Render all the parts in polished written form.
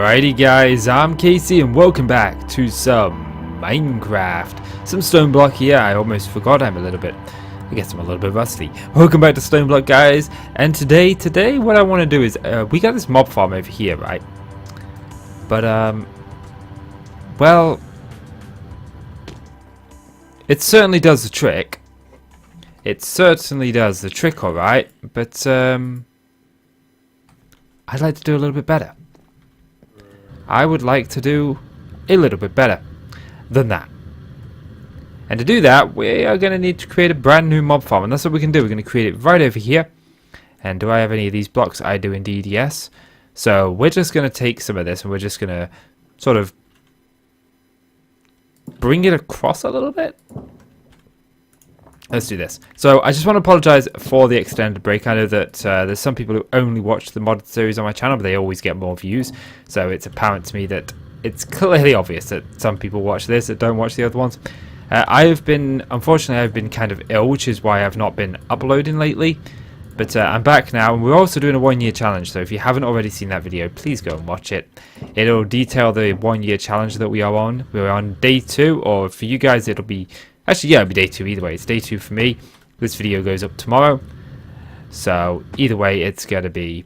Alrighty guys, I'm Casey and welcome back to some Minecraft. Some Stoneblock here. I almost forgot I guess I'm a little bit rusty. Welcome back to Stoneblock guys, and today what I want to do is, we got this mob farm over here, right? But, well, it certainly does the trick. It certainly does the trick, alright, but, I'd like to do a little bit better. I would like to do a little bit better than that. And to do that, we are going to need to create a brand new mob farm. And that's what we can do. We're going to create it right over here. And do I have any of these blocks? I do indeed, yes. So we're just going to take some of this and we're just going to sort of bring it across a little bit. Let's do this. So I just want to apologize for the extended break. I know that there's some people who only watch the modded series on my channel, but they always get more views. So it's apparent to me that it's clearly obvious that some people watch this that don't watch the other ones. Unfortunately, I've been kind of ill, which is why I've not been uploading lately. But I'm back now, and we're also doing a 1-year challenge. So if you haven't already seen that video, please go and watch it. It'll detail the 1-year challenge that we are on. We're on day 2, or for you guys, it'll be... Actually, yeah, it'll be day 2 either way. It's day 2 for me. This video goes up tomorrow. So, either way, it's going to be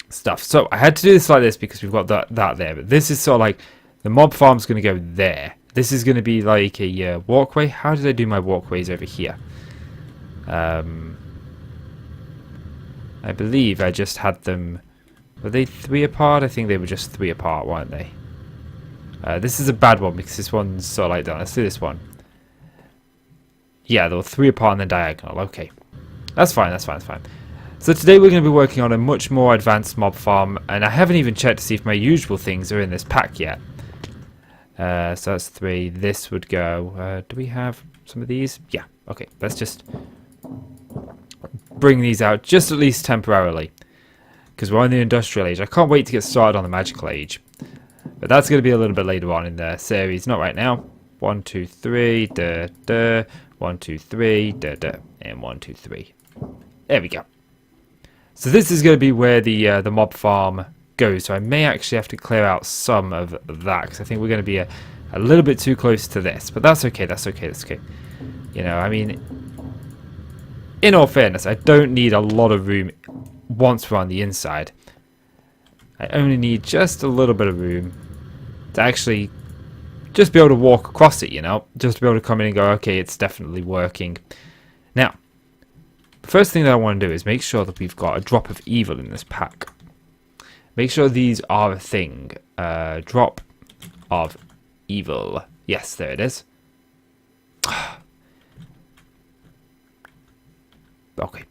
stuff. So, I had to do this like this because we've got that there. But this is sort of like, the mob farm's going to go there. This is going to be like a walkway. How did I do my walkways over here? I believe I just had them... Were they 3 apart? I think they were just 3 apart, weren't they? This is a bad one because this one's sort of like that. Let's do this one. Yeah, there were 3 apart and then diagonal. Okay. That's fine, that's fine, that's fine. So today we're going to be working on a much more advanced mob farm, and I haven't even checked to see if my usual things are in this pack yet. So that's 3. This would go... do we have some of these? Yeah, okay. Let's just bring these out, just at least temporarily. Because we're on the industrial age. I can't wait to get started on the magical age. But that's going to be a little bit later on in the series, not right now. 1, 2, 3, duh, duh. 1, 2, 3, duh, duh. And 1, 2, 3. There we go. So this is going to be where the mob farm goes. So I may actually have to clear out some of that, because I think we're going to be a little bit too close to this. But that's okay, that's okay, that's okay. You know, I mean, in all fairness, I don't need a lot of room once we're on the inside. I only need just a little bit of room to actually just be able to walk across it, you know? Just to be able to come in and go, okay, it's definitely working. Now, the first thing that I want to do is make sure that we've got a drop of evil in this pack. Make sure these are a thing. Drop of evil. Yes, there it is. Okay.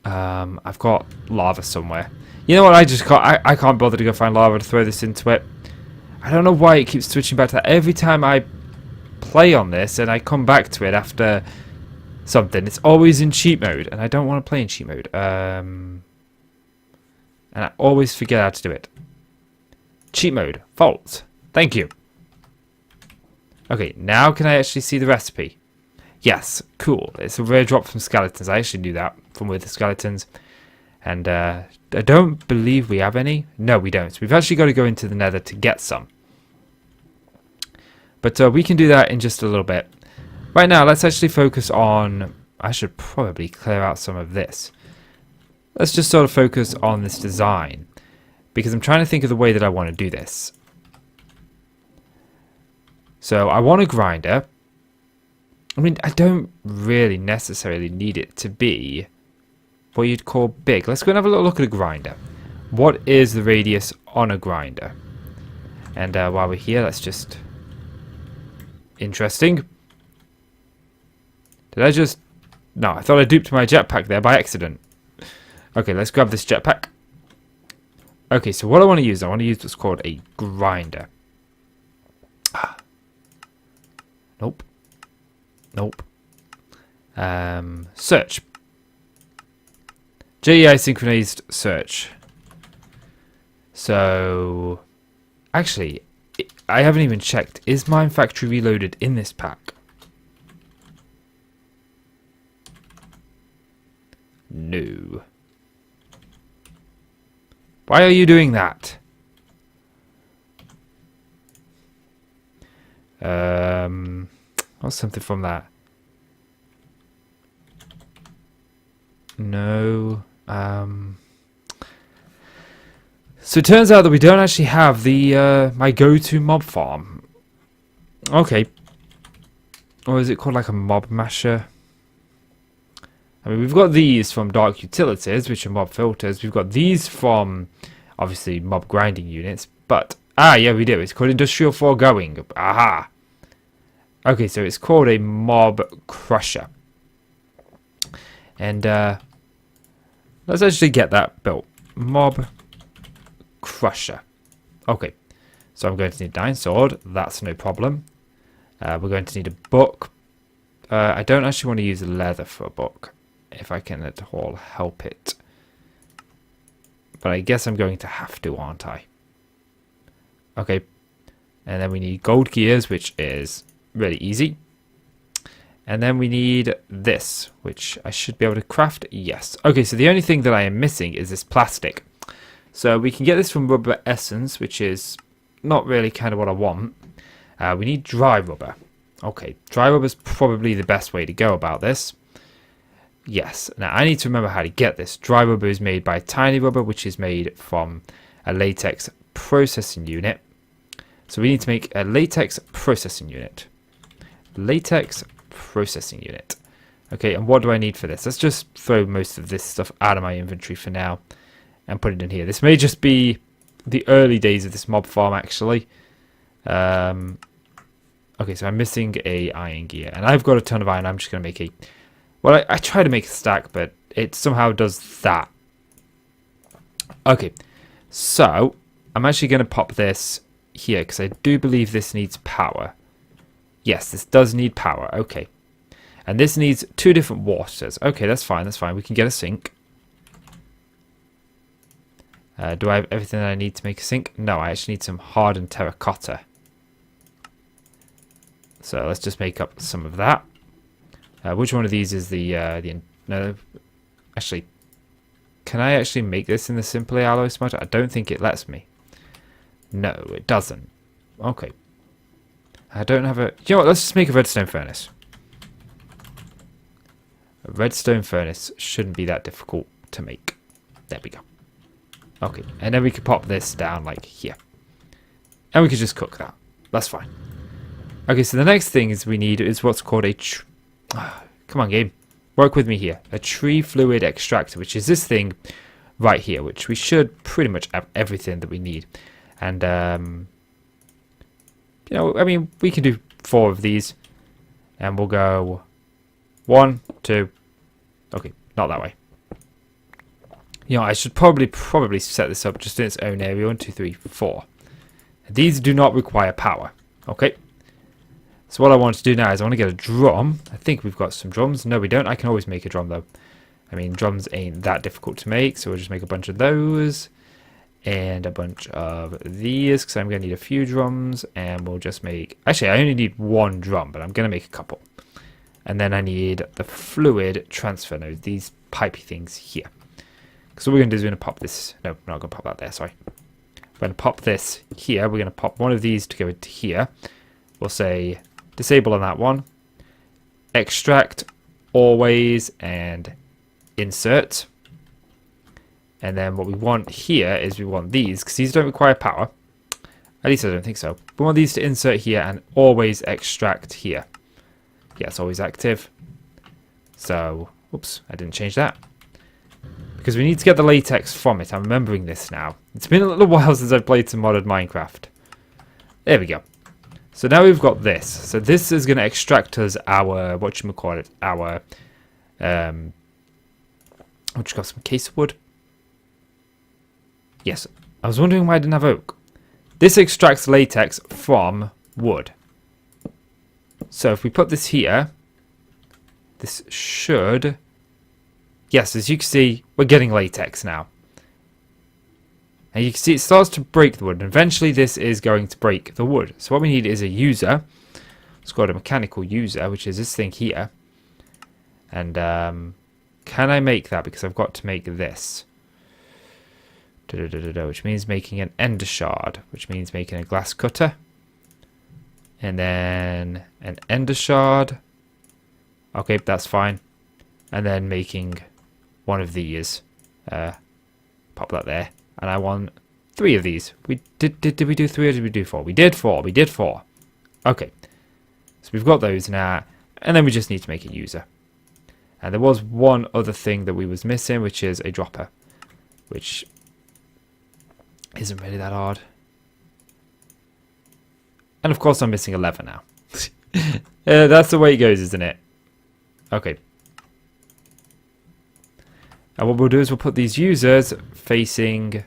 I've got lava somewhere. You know what, I can't bother to go find lava to throw this into it. I don't know why it keeps switching back to that. Every time I play on this and I come back to it after something, it's always in cheat mode. And I don't want to play in cheat mode. And I always forget how to do it. Cheat mode. Fault. Thank you. Okay, now can I actually see the recipe? Yes, cool. It's a rare drop from skeletons. I actually knew that from with the skeletons. And I don't believe we have any. No, we don't. So we've actually got to go into the nether to get some. But we can do that in just a little bit. Right now, let's actually focus on... I should probably clear out some of this. Let's just sort of focus on this design. Because I'm trying to think of the way that I want to do this. So I want a grinder. I mean, I don't really necessarily need it to be... what you'd call big. Let's go and have a little look at a grinder. What is the radius on a grinder? And while we're here, let's just... Interesting. Did I just... No, I thought I duped my jetpack there by accident. Okay, let's grab this jetpack. Okay, so what I want to use what's called a grinder. Nope. Nope. Search. JEI synchronized search. So, actually, I haven't even checked. Is Mine Factory Reloaded in this pack? No. Why are you doing that? What's something from that? No. So it turns out that we don't actually have the my go-to mob farm. Okay. Or is it called like a mob masher? I mean, we've got these from Dark Utilities, which are mob filters. We've got these from, obviously, mob grinding units. But, yeah, we do. It's called Industrial Foregoing. Aha! Okay, so it's called a mob crusher. And, let's actually get that built. Mob crusher. Okay, so I'm going to need 9 sword. That's no problem. We're going to need a book. I don't actually want to use leather for a book, if I can at all help it. But I guess I'm going to have to, aren't I? Okay. And then we need gold gears, which is really easy. And then we need this, which I should be able to craft. Yes. Okay, so the only thing that I am missing is this plastic. So we can get this from rubber essence, which is not really kind of what I want. We need dry rubber. Okay, dry rubber is probably the best way to go about this. Yes, now I need to remember how to get this. Dry rubber is made by tiny rubber, which is made from a latex processing unit. So we need to make a latex processing unit. Latex processing unit. Okay, and what do I need for this? Let's just throw most of this stuff out of my inventory for now and put it in here. This may just be the early days of this mob farm, actually. Okay, so I'm missing a iron gear, and I've got a ton of iron. I'm just going to make a... Well, I try to make a stack, but it somehow does that. Okay, so I'm actually going to pop this here, because I do believe this needs power. Yes, this does need power. Okay. And this needs 2 different waters. Okay, that's fine. That's fine. We can get a sink. Do I have everything that I need to make a sink? No, I actually need some hardened terracotta. So let's just make up some of that. Which one of these is the no? Actually, can I actually make this in the Simply Alloy Smelter? I don't think it lets me. No, it doesn't. Okay. I don't have a... You know what? Let's just make a redstone furnace. A redstone furnace shouldn't be that difficult to make. There we go. Okay, and then we could pop this down like here. And we could just cook that. That's fine. Okay, so the next thing is we need is what's called a... come on, game. Work with me here. A tree fluid extractor, which is this thing right here, which we should pretty much have everything that we need. And, you know, I mean, we can do 4 of these. And we'll go 1, 2... Okay, not that way. You know, I should probably set this up just in its own area. 1, 2, 3, 4. These do not require power. Okay. So what I want to do now is I want to get a drum. I think we've got some drums. No, we don't. I can always make a drum, though. I mean, drums ain't that difficult to make. So we'll just make a bunch of those. And a bunch of these. Because I'm going to need a few drums. And we'll just make... Actually, I only need 1 drum. But I'm going to make a couple. And then I need the fluid transfer node. These pipey things here. So what we're going to do is we're going to pop this. No, we're not going to pop that there, sorry. We're going to pop this here. We're going to pop one of these to go into here. We'll say disable on that one. Extract, always, and insert. And then what we want here is we want these, because these don't require power. At least I don't think so. We want these to insert here and always extract here. Yeah, it's always active. So, oops, I didn't change that. Because we need to get the latex from it. I'm remembering this now. It's been a little while since I've played some modded Minecraft. There we go. So now we've got this. So this is going to extract us our, whatchamacallit, our, some case wood? Yes. I was wondering why I didn't have oak. This extracts latex from wood. So if we put this here, this should... Yes, as you can see, we're getting latex now. And you can see it starts to break the wood. And eventually this is going to break the wood. So what we need is a user. It's called a mechanical user, which is this thing here. And can I make that? Because I've got to make this. Which means making an ender shard. Which means making a glass cutter. And then an ender shard. Okay, that's fine. And then making one of these. Pop that there. And I want 3 of these. Did we do 3 or did we do 4? We did 4. We did 4. Okay. So we've got those now. And then we just need to make a user. And there was one other thing that we was missing, which is a dropper. Which isn't really that hard. And of course I'm missing a lever now. That's the way it goes, isn't it? Okay. And what we'll do is we'll put these users facing...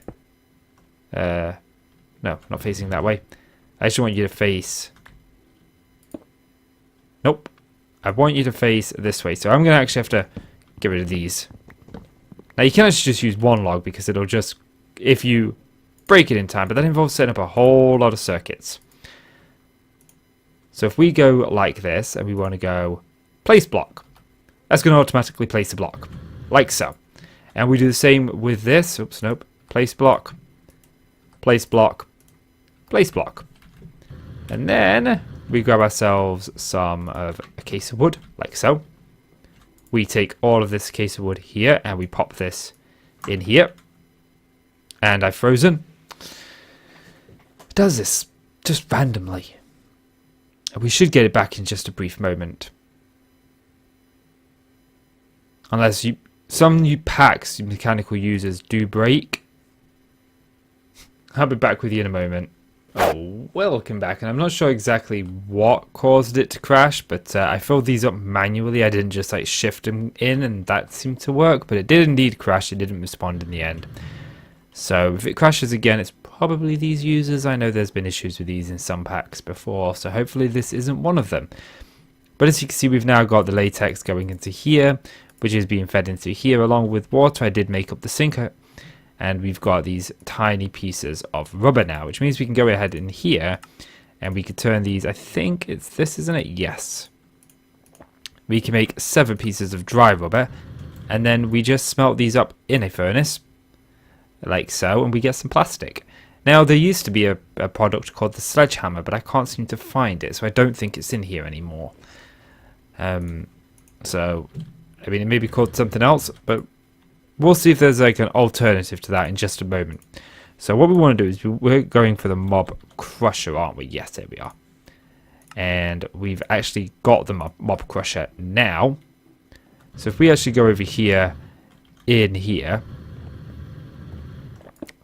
no, not facing that way. I just want you to face... Nope. I want you to face this way. So I'm going to actually have to get rid of these. Now you can actually just use one log because it'll just... If you break it in time, but that involves setting up a whole lot of circuits. So if we go like this and we want to go place block, that's going to automatically place a block, like so. And we do the same with this. Oops, nope. Place block, place block, place block. And then we grab ourselves some of a case of wood, like so. We take all of this case of wood here and we pop this in here. And I've frozen. It does this just randomly. We should get it back in just a brief moment. Unless some packs, mechanical users, do break. I'll be back with you in a moment. Oh, welcome back. And I'm not sure exactly what caused it to crash, but I filled these up manually. I didn't just like shift them in and that seemed to work, but it did indeed crash. It didn't respond in the end. So if it crashes again, it's probably these users. I know there's been issues with these in some packs before, so hopefully this isn't one of them. But as you can see, we've now got the latex going into here, which is being fed into here along with water. I did make up the sinker, and we've got these tiny pieces of rubber now, which means we can go ahead in here and we can turn these, I think it's this, isn't it? Yes. We can make 7 pieces of dry rubber, and then we just smelt these up in a furnace, like so, and we get some plastic. Now, there used to be a product called the sledgehammer, but I can't seem to find it, so I don't think it's in here anymore. So, I mean, it may be called something else, but we'll see if there's like an alternative to that in just a moment. So what we want to do is we're going for the mob crusher, aren't we? Yes, there we are. And we've actually got the mob crusher now. So if we actually go over here, in here,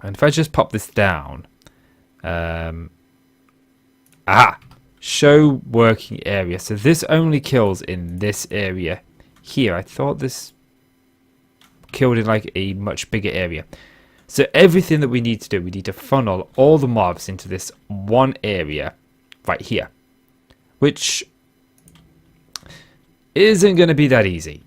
and if I just pop this down, show working area. So this only kills in this area here. I thought this killed in like a much bigger area. So everything that we need to do, we need to funnel all the mobs into this one area right here, which isn't going to be that easy.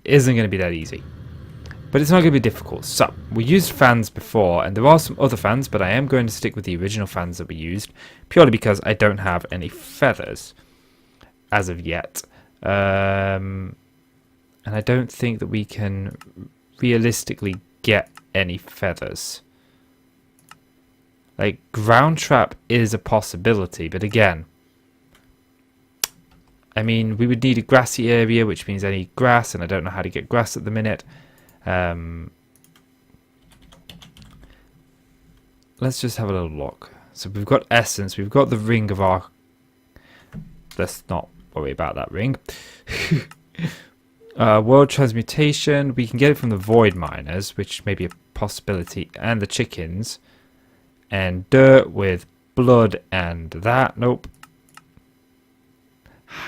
But it's not going to be difficult. So, we used fans before, and there are some other fans, but I am going to stick with the original fans that we used, purely because I don't have any feathers as of yet. And I don't think that we can realistically get any feathers. Like, ground trap is a possibility, but again, I mean, we would need a grassy area, which means I need grass, and I don't know how to get grass at the minute. Let's just have a little look. So we've got essence, we've got the ring of our... Let's not worry about that ring. World transmutation, we can get it from the void miners, which may be a possibility, and the chickens. And dirt with blood and that, nope.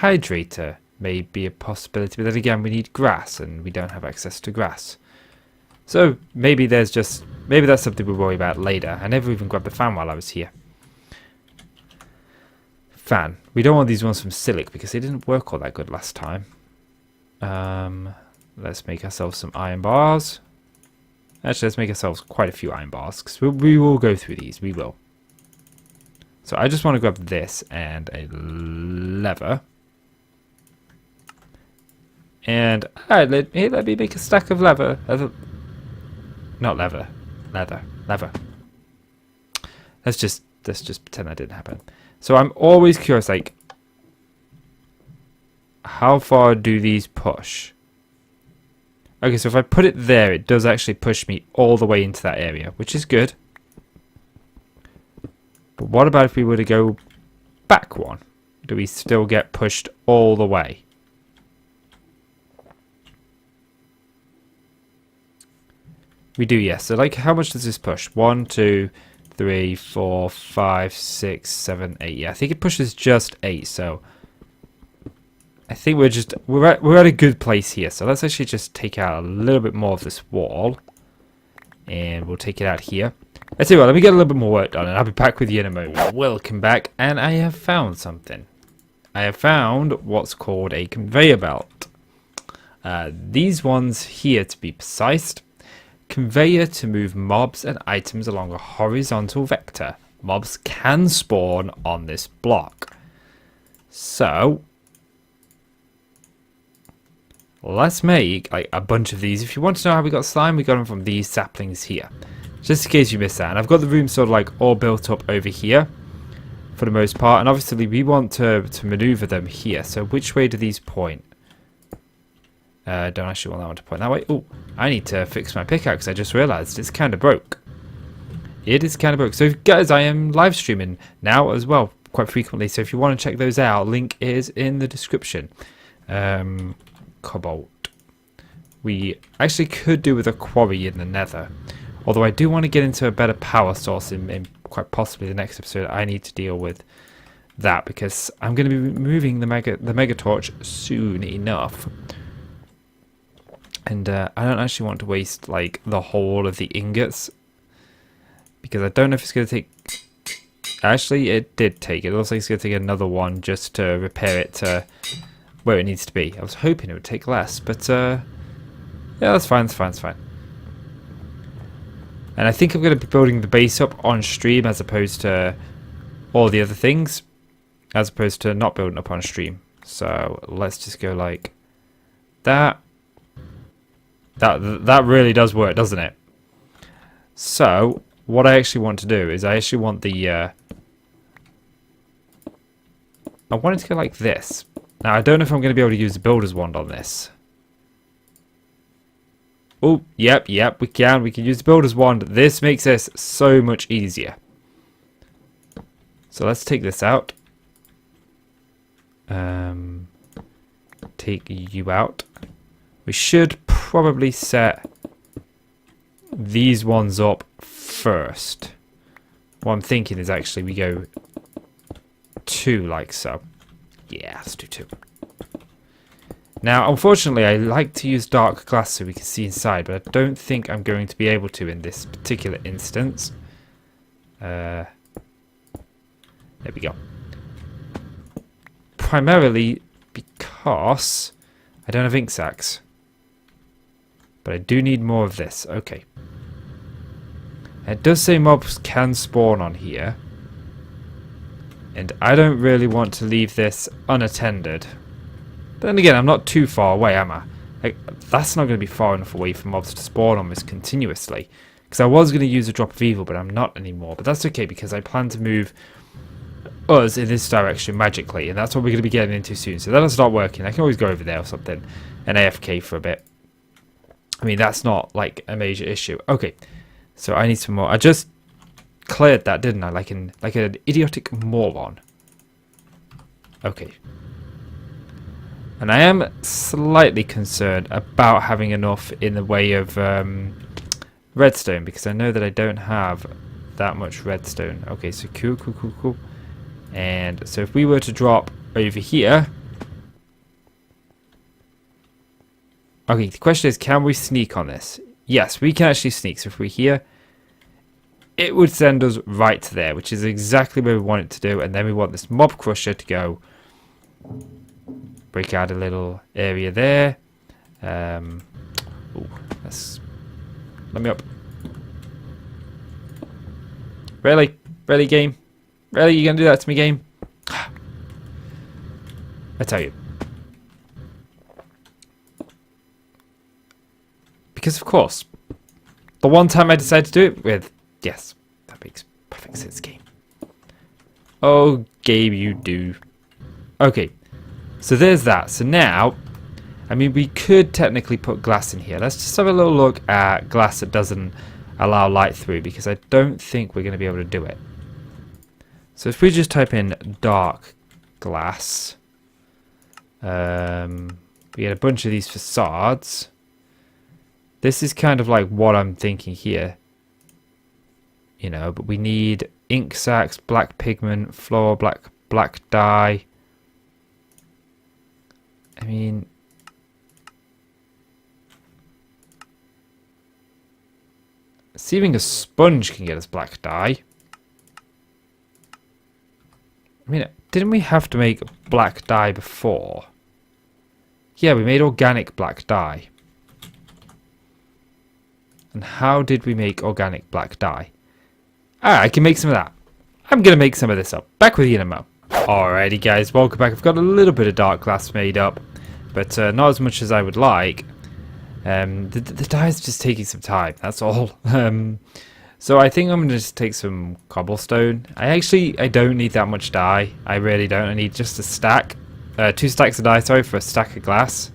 Hydrator may be a possibility, but then again we need grass and we don't have access to grass. So maybe that's something we'll worry about later. I never even grabbed the fan while I was here. Fan. We don't want these ones from Silic because they didn't work all that good last time. Let's make ourselves some iron bars. Actually, let's make ourselves quite a few iron bars because we will go through these. We will. So I just want to grab this and a lever. And let me make a stack of leather. Not leather. Leather. Let's just pretend that didn't happen. So I'm always curious, like, how far do these push? Okay, so if I put it there, it does actually push me all the way into that area, which is good. But what about if we were to go back one? Do we still get pushed all the way? We do, yes. So, like, how much does this push? 1, 2, 3, 4, 5, 6, 7, 8. Yeah, I think it pushes just 8. So, I think we're at a good place here. So let's actually just take out a little bit more of this wall, and we'll take it out here. Let's see what. Let me get a little bit more work done, and I'll be back with you in a moment. Welcome back, and I have found something. I have found what's called a conveyor belt. These ones here, to be precise. Conveyor to move mobs and items along a horizontal vector. Mobs can spawn on this block. So let's make like a bunch of these. If you want to know how we got slime, we got them from these saplings here. Just in case you missed that. And I've got the room sort of like all built up over here for the most part. And obviously we want to maneuver them here. So which way do these point? Don't actually want that one to point that way. Oh, I need to fix my pickaxe. I just realized it's kind of broke. It is kind of broke. So guys, I am live streaming now as well quite frequently. So if you want to check those out, link is in the description. Cobalt. We actually could do with a quarry in the nether. Although I do want to get into a better power source in quite possibly the next episode. I need to deal with that because I'm going to be moving the mega torch soon enough. And I don't actually want to waste like the whole of the ingots because I don't know if it's going to take. Actually, it did take. It looks like it's going to take another one just to repair it to where it needs to be. I was hoping it would take less, but yeah, that's fine. That's fine. That's fine. And I think I'm going to be building the base up on stream as opposed to all the other things, as opposed to not building up on stream. So let's just go like that. That really does work, doesn't it? So what I actually want to do is I actually want the I want it to go like this. Now I don't know if I'm going to be able to use the builder's wand on this. Oh, yep, we can. We can use the builder's wand. This makes this so much easier. So let's take this out. Take you out. We should probably set these ones up first. What I'm thinking is actually we go 2 like so. Yeah, let's do 2. Now, unfortunately, I like to use dark glass so we can see inside, but I don't think I'm going to be able to in this particular instance. There we go. Primarily because I don't have ink sacks. But I do need more of this. Okay. It does say mobs can spawn on here. And I don't really want to leave this unattended. But then again, I'm not too far away, am I? Like, that's not going to be far enough away for mobs to spawn on this continuously. Because I was going to use a drop of evil, but I'm not anymore. But that's okay, because I plan to move us in this direction magically. And that's what we're going to be getting into soon. So that'll start working. I can always go over there or something. And AFK for a bit. I mean, that's not like a major issue. Okay, so I need some more. I just cleared that, didn't I? Like an idiotic moron. Okay. And I am slightly concerned about having enough in the way of redstone because I know that I don't have that much redstone. Okay, so cool. And so if we were to drop over here. Okay, the question is, can we sneak on this? Yes, we can actually sneak. So if we're here, it would send us right to there, which is exactly where we want it to do. And then we want this mob crusher to go break out a little area there. Ooh, let me up. Really? Really, game? Really? You gonna do that to me, game? I tell you. Because of course, the one time I decided to do it with, yes, that makes perfect sense, game. Oh, game, you do. Okay, So there's that. So now, I mean, we could technically put glass in here. Let's just have a little look at glass that doesn't allow light through, because I don't think we're going to be able to do it. So if we just type in dark glass, we get a bunch of these facades. This is kind of like what I'm thinking here. You know, but we need ink sacs, black pigment, floor, black dye. I mean, see, even a sponge can get us black dye. I mean, didn't we have to make black dye before? Yeah, we made organic black dye. And how did we make organic black dye? Ah, I can make some of that. I'm going to make some of this up. Back with you in a mo. Alrighty guys, welcome back. I've got a little bit of dark glass made up, but not as much as I would like. The dye is just taking some time, that's all. So I think I'm going to just take some cobblestone. I don't need that much dye. I really don't. I need just a stack. 2 stacks of dye, sorry, for a stack of glass.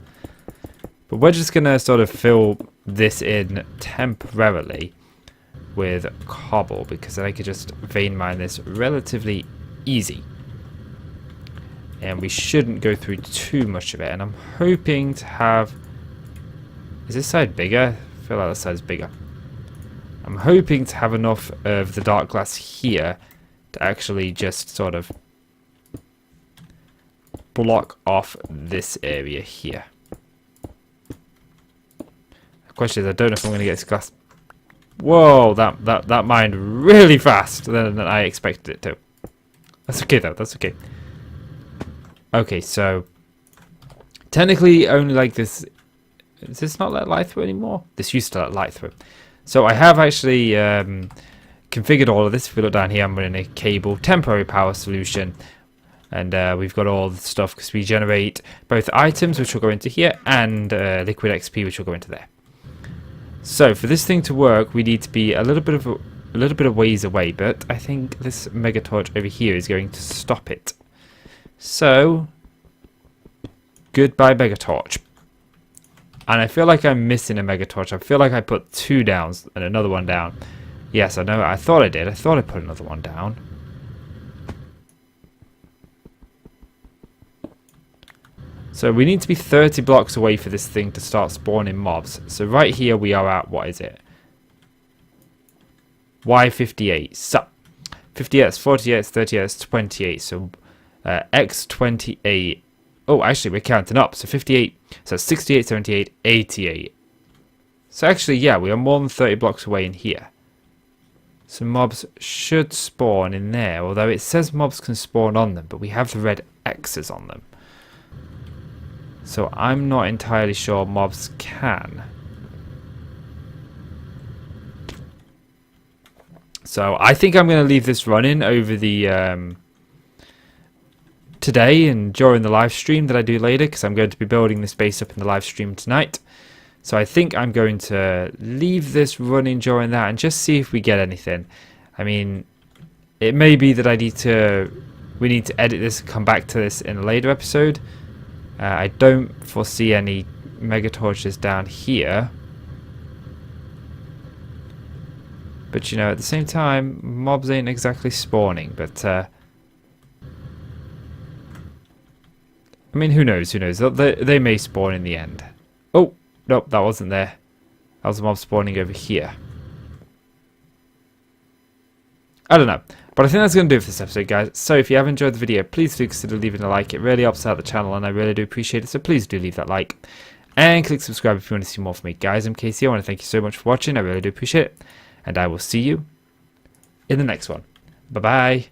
But we're just going to sort of fill this in temporarily with cobble, because then I could just vein mine this relatively easy. And we shouldn't go through too much of it. And I'm hoping to have... Is this side bigger? I feel like this side's bigger. I'm hoping to have enough of the dark glass here to actually just sort of block off this area here. The question is, I don't know if I'm going to get this glass. Whoa, that mined really fast than I expected it to. That's okay though, that's okay. Okay, so technically only like this. Does this not let light through anymore? This used to let light through. So I have actually configured all of this. If we look down here, I'm running a cable, temporary power solution. And we've got all the stuff because we generate both items, which will go into here, and liquid XP, which will go into there. So for this thing to work, we need to be a little bit of ways away. But I think this mega torch over here is going to stop it. So goodbye, mega torch. And I feel like I'm missing a mega torch. I feel like I put 2 down and another one down. Yes, I know. I thought I did. I thought I put another one down. So we need to be 30 blocks away for this thing to start spawning mobs. So right here we are at, what is it? Y58. So 58, 48, 38, 28. So X28. Oh, actually, we're counting up. So 58, so 68, 78, 88. So actually, yeah, we are more than 30 blocks away in here. So mobs should spawn in there, although it says mobs can spawn on them, but we have the red X's on them. So I'm not entirely sure mobs can. So I think I'm going to leave this running over the... today and during the live stream that I do later, because I'm going to be building this base up in the live stream tonight. So I think I'm going to leave this running during that and just see if we get anything. I mean, it may be that we need to edit this and come back to this in a later episode. I don't foresee any mega torches down here. But you know, at the same time, mobs ain't exactly spawning, but I mean, who knows? Who knows? They may spawn in the end. Oh, nope, that wasn't there. That was a mob spawning over here. I don't know. But I think that's going to do it for this episode, guys. So if you have enjoyed the video, please do consider leaving a like. It really helps out the channel, and I really do appreciate it. So please do leave that like. And click subscribe if you want to see more from me. Guys, I'm Casey. I want to thank you so much for watching. I really do appreciate it. And I will see you in the next one. Bye-bye.